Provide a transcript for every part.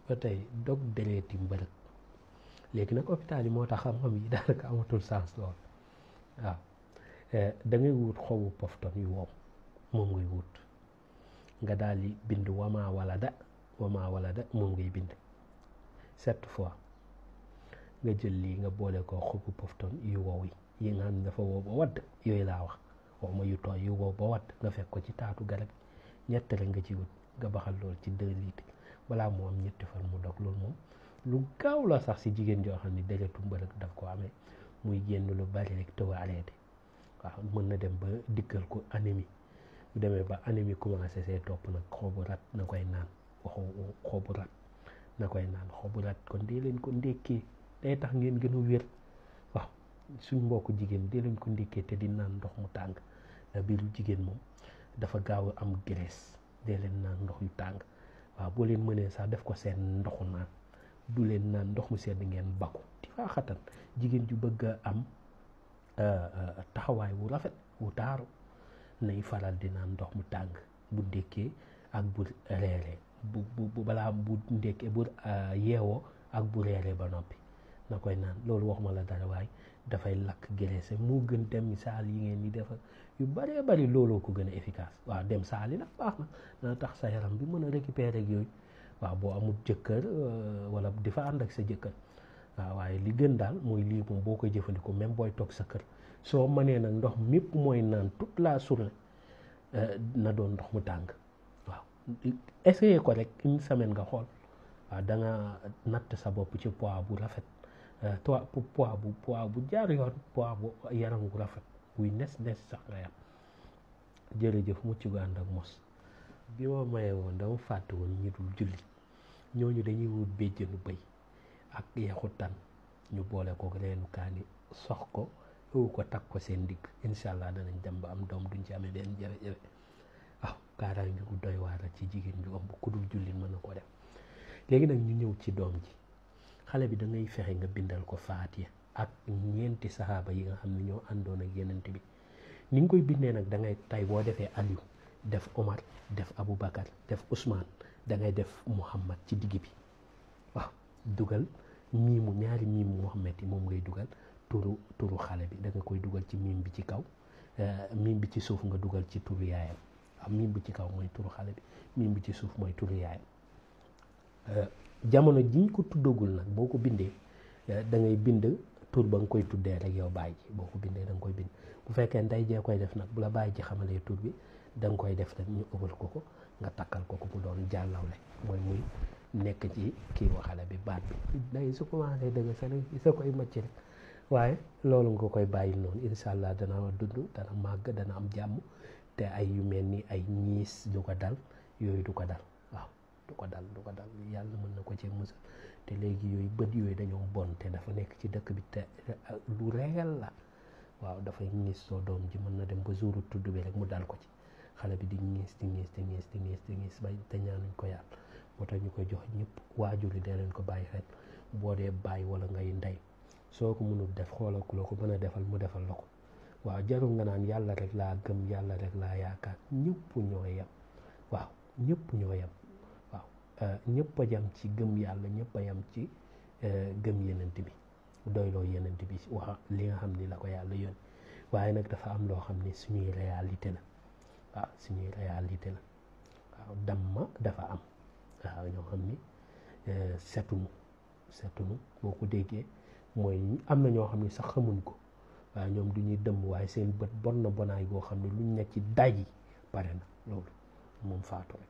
ba tey dog dereeti mbërëg léegi nag hôpital yi moo tax xam-xam yi daanaka amatul sens lool waaw da ngay wut xobu pofton yu wow moom ngay wut nga daal di bind wama wala da moom ngay bind 7 fois nga jël lii nga boole ko xobu pofton yu wow yi nga xam ne dafa wow ba wadd yooyu laa wax waxuma yu tooy yu wow ba wadd nga fekk ko ci taatu garab ñett rek nga ci wut nga baxal loolu ci 2 litres balaa moo am ñetti fan mu dog loolu moom lu gaaw la sax si jigéen joo xam ne deretu mbërëg daf ko amee muy génn lu bari rek te arrêté waaw mën na dem ba dikkal ko anémie bu demee ba anémie commencé see topp nag xobu rat na koy naan xobu rat na koy naan xobu rat kon dee leen ko ndékkee day tax ngeen gën a wér waaw suñ mbokku jigéen dee leen ko ndékkee te di naan ndox mu tàng ndax biiru jigéen moom dafa gaaw a am graisse dee leen naan ndox yu tàng waaw boo leen mënee sax def ko seen ndoxu naan du leen naan ndox mu sedd ngeen bakku di faa xatan jigéen ju bëgg a am taxawaay wu rafet wu taaru nay faral di naan ndox mu tàng bu ndékkee ak bu reeree bu balaa bu ndékkee bu yeewoo ak bu reeree ba noppi na koy naan loolu waxuma la dara waaye dafay lakk graisse moo gën dem saal yi ngeen di defar yu bëree bëri looloo ko gën a efficace waaw dem saal yi nag baax na dana tax sa yaram bi mën a récupérer ak yooyu waaw boo amul jëkkër wala di fa ànd ak sa jëkkër waaw waaye li gën daal mooy lii moom boo koy jëfandikoo même booy toog sa kër soo mënee nag ndox mépp mooy naan toute la journée na doon ndox mu tàng waaw essayé ko rek une semaine nga xool waaw da nga natt sa bopp ci poids bu rafet poids bu jaar yoon poids bu yaram bu rafet buy nes sax nga yam jërëjëf mucc gu ànd ak mos bi ma mayee woon dama fàtte woon ñi dul julli ñooñu dañuy wut béjjënu bëy ak yaxu tan ñu boole ko reenu kaani sox ko yow ko takk ko seen digg incha allah danañ dem ba am doom duñ ci amee benn jafe-jafe waaw kaaraange gu doy waar la ci jigéen ju ëmb ku dul jullit mën na ko def léegi nag ñu ñëw ci doom ji xale bi da ngay fexe nga bindal ko faatiya ak ñeenti saxaaba yi nga xam ne ñoo àndoon ak yenent bi ni nga koy bindee nag da ngay tay boo defee Aliou def Omar def Aboubacar def Ousmane da ngay def Muhammad ci digg bi waaw dugal miimu ñaari miimu Muhammad yi moom ngay dugal turu xale bi da nga koy dugal ci miim bi ci kaw miim bi ci suuf nga dugal ci turu yaayam waaw miim bi ci kaw mooy turu xale bi miim bi ci suuf mooy turu yaayam jamono jiñ ko tuddagul nag boo ko bindee da ngay bind tur ba nga koy tuddee rek yow baay ji boo ko bindee da nga koy bind bu fekkee ndey jee koy def nag bu la baay ji xamalee tur bi da nga koy def rek ñu ëppal ko nga takkal ko bu doon jàllawle mooy muy nekk ci kii wa xale bi baat bi day su commencé dëgg sa koy macc rek waaye loolu nga koy bàyyi noonu incha allah dana dund dana màgg dana am jàmm te ay yu mel ni ay ñiis du ko dal yooyu du ko dal waaw du ko dal yàlla mën na ko ci musal te léegi yooyu bët yooyu dañoo bon te dafa nekk ci dëkk bi te lu réel la waaw dafay ñiis soo doom ji mën na dem ba jouru tudd bi rek mu dal ko ci xale bi di ñiis ba te ñaanuñ ko yàlla moo tax ñu koy jox ñëpp waajur yi dee leen ko bàyyi xel boo dee bàyyi wala ngay ndey soo ko mënul def xoolal ku la ko mën a defal mu defal la ko waaw jarul nga naan yàlla rek laa gëm yàlla rek laa yaakaar ñëpp ñoo yem waaw ñëpp ñoo yem waaw ñëpp a yem ci gëm yàlla ñëpp a yem ci gëm yenent bi doyloo yenent bi wax li nga xam ni la ko yàlla yónni waaye nag dafa am loo xam ni suñuy réalité la waaw suñuy réalité la waaw damma dafa am waaw ñoo xam ni setunu boo ko déggee mooy am na ñoo xam ne sax xamuñ ko waaye ñoom du ñuy dëmm waaye seen bët bon na bonaay goo xam ne luñ nekk ci daj yi pare na loolu moom faatu rek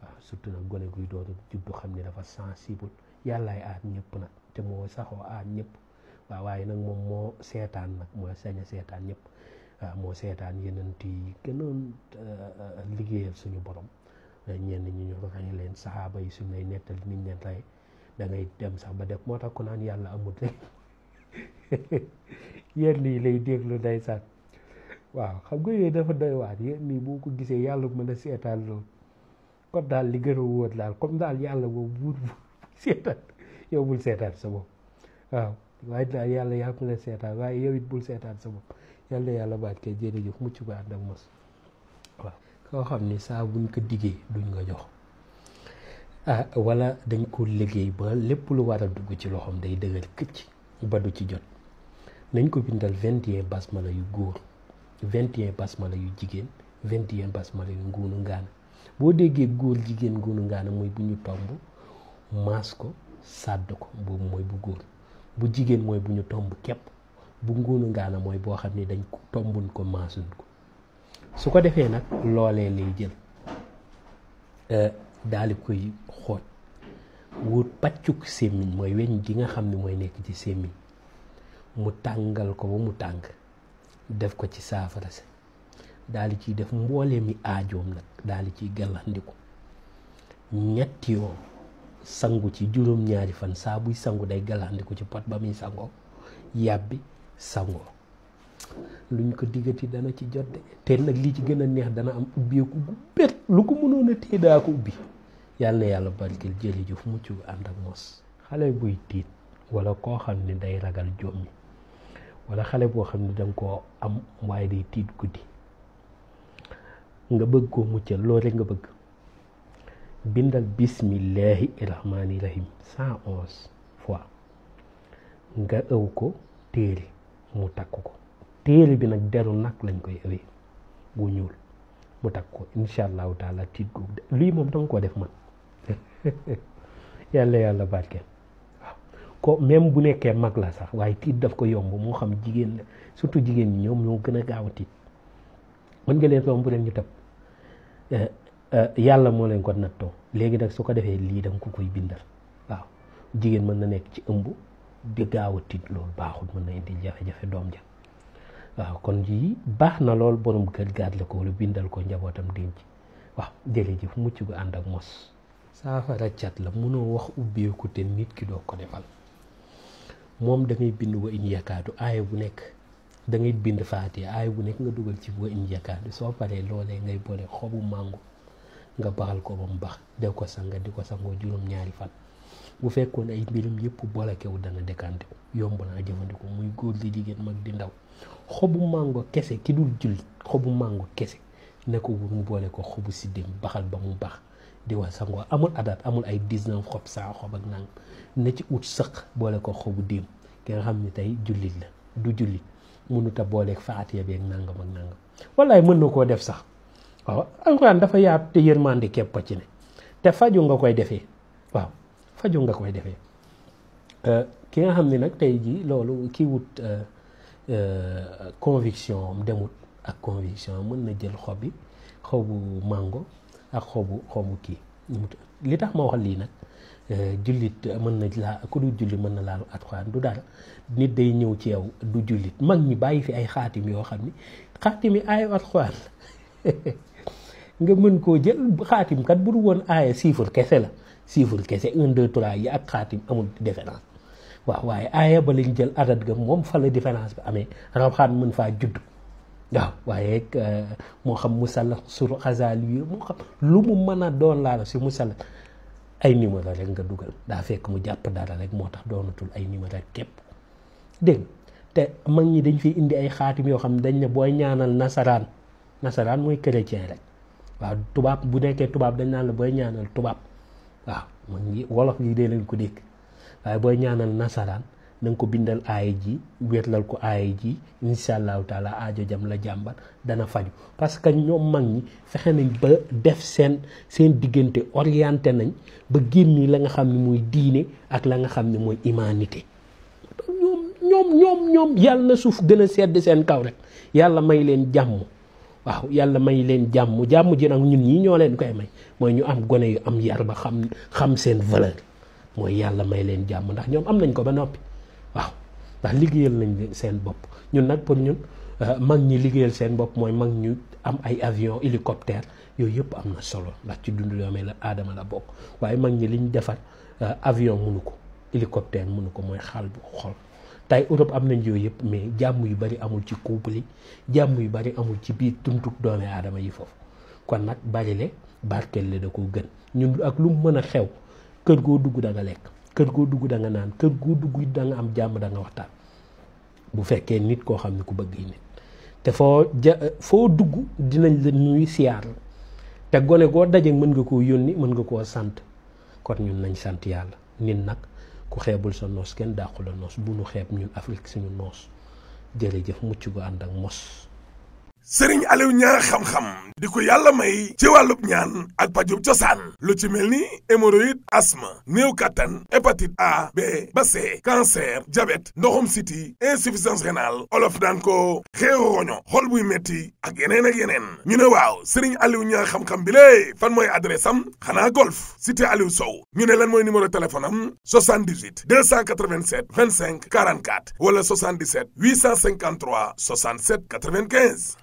waaw surtout nag gone guy door juddu xam ne dafa sensible yàllaay aar ñëpp nag te moo saxoo aar ñëpp waaw waaye nag moom moo seetaan nag moo sañ a seetaan ñëpp waaw moo seetaan yenent yi gënoon liggéeyal suñu borom ñenn ñi ñu rey leen saxaaba yi suñ lay nettali niñ leen rey da ngay dem sax ba def moo tax ku naan yàlla amul rek yenn yi lay déglu ndeysaan waaw xam nga yooyu dafa doy waar yenn yi boo ko gisee yàlla mën a seetaan loolu kon daal li gën a wóor daal comme daal yàlla boobu buur seetaan yow bul seetaan sa bopp waaw waaye daal yàlla yaa mën a seetaan waaye yow it bul seetaan sa bopp yàlla baat kay jërëjëf mucc ba ànd ak mos waaw koo xam ni saa buñ ko diggee duñ nga jox wala dañ ko liggéey ba lépp lu war a dugg ci loxoom day dëgër këcc ba du ci jot. nañ ko bindal 21 basmala yu góor 21 basmala yu jigéen 21 basmala yu nguunu ngaana. boo déggee góor jigéen nguunu ngaana mooy bu ñu tomb maas ko sàdd ko boobu mooy bu góor. bu jigéen mooy bu ñu tomb képp. bu nguunu ngaana mooy boo xam ne dañ ko tombuñ ko maasuñ ko. su ko defee nag loolee lay jël daal di koy xooj wut pàccuk sémmiñ mooy weñ gi nga xam ne mooy nekk ci sémmiñ mu tàngal ko ba mu tàng def ko ci saafara si daal di ciy def mboole mi aajoom nag daal di ciy gàllandiku ñetti yoon sangu ci juróom-ñaari fan saa buy sangu day gàllandiku ci pot ba muy sangoo yàbbi sangoo luñ ko diggati dana ci jot de te nag lii ci gën a neex dana am ubbeeku gu bet lu ko mënoon a téye daa ko ubbi yàlla na yàlla barkeel jërëjëf mucc gu ànd ak mos. xale buy tiit wala koo xam ne day ragal jommi wala xale boo xam ne danga koo am waaye day tiit guddi nga bëgg koo muccal loolu rek nga bëgg bindal bismillahi rahmaani rahim 111 fois nga ëw ko téere mu takk ko téere bi nag deru nag lañ koy ëwee bu ñuul mu takk ko incha allahu taala tiit googu lii moom danga koo def man yàlla barkeel waaw ko même bu nekkee mag la sax waaye tiit daf ko yomb moo xam jigéen la surtout jigéen ñi ñoom ñoo gën a gaaw a tiit mën nga leen romb leen ñu tëb yàlla moo leen ko nattoo léegi nag su ko defee lii danga ko koy bindal waaw jigéen mën na nekk ci ëmb di gaaw a tiit loolu baaxul mën na indi jafe-jafe doom ja waaw kon yii baax na lool borom kër gàdle ko wala bindal ko njabootam denc waaw jërëjëf mucc gu ànd ak mos. saafara cat la mënoo wax ubbeeku te nit ki doo ko defal moom da ngay bind wa in yakaadu aaya bu nekk da ngay bind faatiha aaya bu nekk nga dugal ci wa in yakaadu soo paree loolee ngay boole xobu màngo nga baxal ko ba mu bax def ko sanga di ko sangoo juróom-ñaari fan. bu fekkoon ay mbirum yëpp bolakewu dana décanté yomb naa jëfandikoo muy góor di jigéen mag di ndaw xobu mango kese ki dul jullit xobu mango kese ne ko wur mu boole ko xobu siddéem baxal ba mu bax di wax sangoo amul adat amul ay 19 xob 100 xob ak nang na ci ut sëq boole ko xobu déem ki nga xam ne tey jullit la du jullit mënut a booleeg faatiya beeg nangam ak nangam wallaay mën na koo def sax waaw alxuraan dafa yaatu te yërmande képp ci ne te faju nga koy defee waaw faju nga koy defee ki nga xam ne nag tey jii loolu kii wut conviction am demut ak conviction mën na jël xobu mango ak xobu kii li tax ma wax lii nag jullit mën na laa ku du jullit mën na laal alxuraan du dara nit day ñëw ci yow du jullit mag ñi bàyyi fi ay xaatim yoo xam ni xaatim yi aayu alxuraan nga mën koo jël xaatim kat bu du woon aaya chiffre kese la chiffre kese 1 2 3 yi ak xaatim amul différence waaw waaye aaya ba lañ jël adat ga moom fa la différence bi amee raxaan mën faa judd waaw waaye moo xam musalla sur xasaal yi moo xam lu mu mën a doon laala si musalla ay numéro rek nga dugal daa fekk mu jàpp dara rek moo tax doonatul ay numéro rek képp dégg te mag ñi dañ fi indi ay xaatim yoo xam ne dañ ne booy ñaanal nasaraan mooy chrétien rek waaw tubaab bu nekkee tubaab dañ naan la booy ñaanal tubaab waaw mag ñi wolof yi dee leen ko dégg waaye booy ñaanal nasaraan na nga ko bindal aaya ji wéetlal ko aaya ji insha allahu taala aajo jam la jàmbat dana faju parce que ñoom mag ñi fexe nañ ba def seen diggante orienté nañ ba génni la nga xam ne mooy diine ak la nga xam ne mooy humanité ñoom yàlla na suuf gën a sedd seen kaw rek yàlla may leen jàmm waaw yàlla may leen jàmm ji nag ñun ñii ñoo leen koy may mooy ñu am gone yu am yar ba xam seen valeur mooy yàlla may leen jàmm ndax ñoom am nañ ko ba noppi waaw ndax liggéeyal nañ seen bopp ñun nag pour ñun mag ñi liggéeyal seen bopp mooy mag ñu am ay avion hélicoptère yooyu yëpp am na solo ndax ci dundu doomee la aadama la bokk waaye mag ñi liñ defar avion mënu ko hélicoptère mënu ko mooy xaal bu xol tey Europe am nañ yooyu yëpp mais jàmm yu bari amul ci couple yi jàmm yu bari amul ci biir tuntuk doomi aadama yi foofu kon nag bari le barkeel le da ko gën ñun ak lu mu mën a xew kër goo dugg da nga lekk kër goo dugg da nga naan kër goo dugg da nga am jàmm da nga waxtaan bu fekkee nit koo xam ne ku bëgg yi nit te foo dugg dinañ la nuyu siyaar te gone goo daje mën nga koo yónni mën nga koo sant kon ñun nañ sant yàlla nit nag ku xeebul sa noos kenn dàqu la noos bu nu xeeb ñun Afrique suñu noos jërëjëf mucc gu ànd ak mos. Sëriñ Aliou Niang xam-xam di ko yàlla may ci wàllub ñaan ak pajub cosaan lu ci mel ni hémorroïde asthme néew kattan hépatite A B ba C cancer diabète ndoxum siti insuffisance rénale olof daan ko xeeru roño xol buy metti ak yeneen ak yeneen ñu ne waaw Sëriñ Aliou Niang xam-xam bi lée fan mooy adresse am xanaa golf cité Aliou Sow ñu ne lan mooy numéro téléphone am 78 287 25 44 wala 77 853 67 95